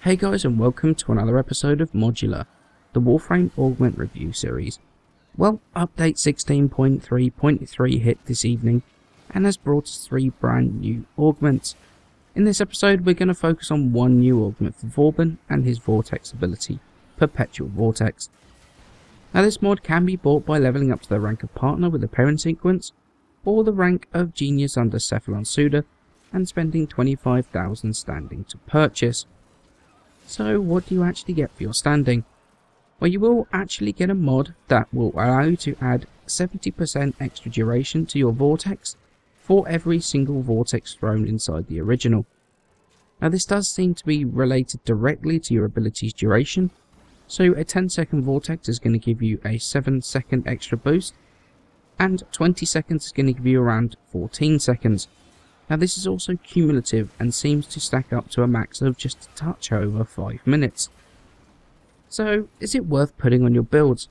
Hey guys, and welcome to another episode of Modular, the Warframe Augment Review series. Well, update 16.3.3 hit this evening and has brought us 3 brand new augments. In this episode we're going to focus on one new augment for Vauban and his Vortex ability, Perpetual Vortex. Now this mod can be bought by levelling up to the rank of Partner with a pairing sequence, or the rank of Genius under Cephalon Suda and spending 25,000 standing to purchase. So what do you actually get for your standing? Well, you will actually get a mod that will allow you to add 70% extra duration to your vortex for every single vortex thrown inside the original. Now this does seem to be related directly to your ability's duration, so a 10-second vortex is going to give you a 7-second extra boost, and 20 seconds is going to give you around 14 seconds. Now this is also cumulative and seems to stack up to a max of just a touch over 5 minutes. So is it worth putting on your builds?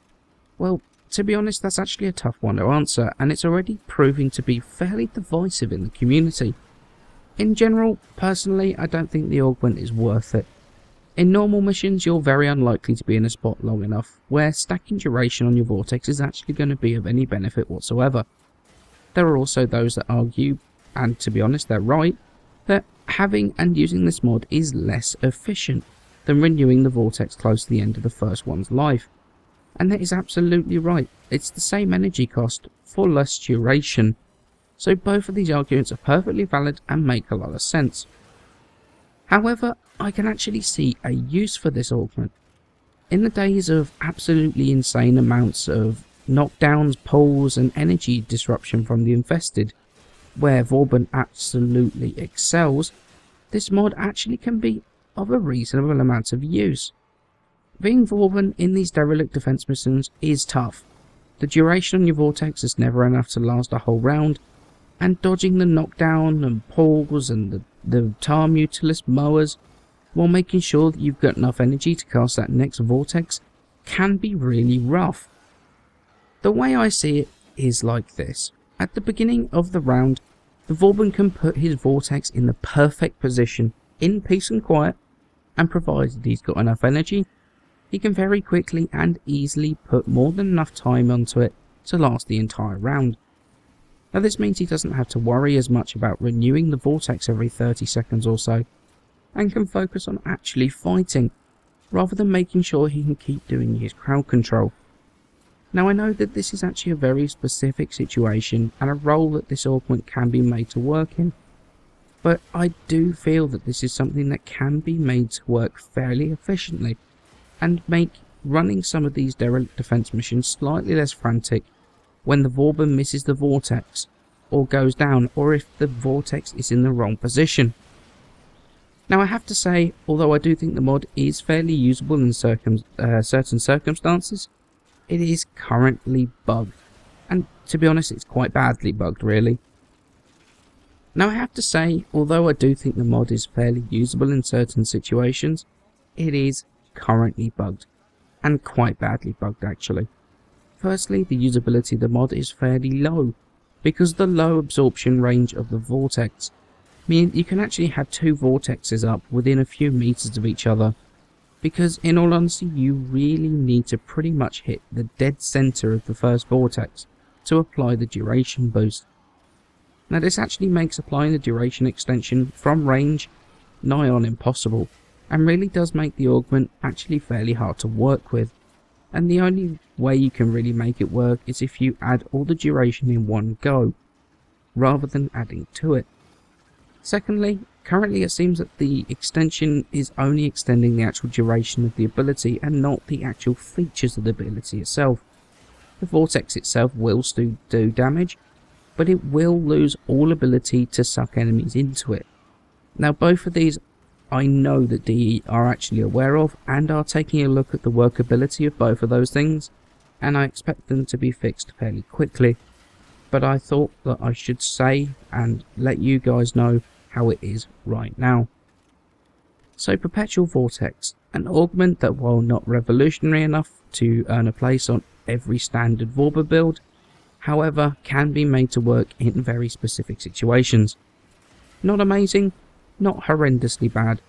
Well, to be honest, that's actually a tough one to answer, and it's already proving to be fairly divisive in the community. In general, personally, I don't think the augment is worth it. In normal missions, you're very unlikely to be in a spot long enough where stacking duration on your vortex is actually going to be of any benefit whatsoever. There are also those that argue, and to be honest they're right, that having and using this mod is less efficient than renewing the vortex close to the end of the first one's life. And that is absolutely right. It's the same energy cost for less duration. So both of these arguments are perfectly valid and make a lot of sense. However, I can actually see a use for this augment. In the days of absolutely insane amounts of knockdowns, pulls and energy disruption from the infested, where Vauban absolutely excels, this mod actually can be of a reasonable amount of use. Being Vauban in these derelict defense missions is tough. The duration on your vortex is never enough to last a whole round, and dodging the knockdown and pulls and the tar mutilist mowers while making sure that you've got enough energy to cast that next vortex can be really rough. The way I see it is like this. At the beginning of the round, the Vauban can put his vortex in the perfect position, in peace and quiet, and provided he's got enough energy, he can very quickly and easily put more than enough time onto it to last the entire round. Now this means he doesn't have to worry as much about renewing the vortex every 30 seconds or so, and can focus on actually fighting, rather than making sure he can keep doing his crowd control. Now I know that this is actually a very specific situation and a role that this augment can be made to work in, but I do feel that this is something that can be made to work fairly efficiently and make running some of these derelict defense missions slightly less frantic when the Vauban misses the vortex or goes down, or if the vortex is in the wrong position. Now I have to say, although I do think the mod is fairly usable in certain circumstances, it is currently bugged, and to be honest it's quite badly bugged really. Now I have to say, although I do think the mod is fairly usable in certain situations, it is currently bugged, and quite badly bugged actually. Firstly, the usability of the mod is fairly low, because the low absorption range of the vortex means you can actually have 2 vortexes up within a few meters of each other, because in all honesty you really need to pretty much hit the dead center of the first vortex to apply the duration boost. Now this actually makes applying the duration extension from range nigh on impossible, and really does make the augment actually fairly hard to work with, and the only way you can really make it work is if you add all the duration in one go, rather than adding to it. Secondly, currently it seems that the extension is only extending the actual duration of the ability and not the actual features of the ability itself. The vortex itself will still do damage, but it will lose all ability to suck enemies into it. Now both of these I know that DE are actually aware of and are taking a look at the workability of both of those things, and I expect them to be fixed fairly quickly, but I thought that I should say and let you guys know how it is right now. So Perpetual Vortex, an augment that, while not revolutionary enough to earn a place on every standard Vauban build, however can be made to work in very specific situations. Not amazing, not horrendously bad,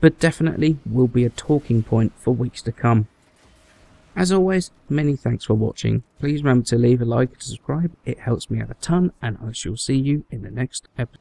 but definitely will be a talking point for weeks to come. As always, many thanks for watching. Please remember to leave a like and subscribe, it helps me out a ton, and I shall see you in the next episode.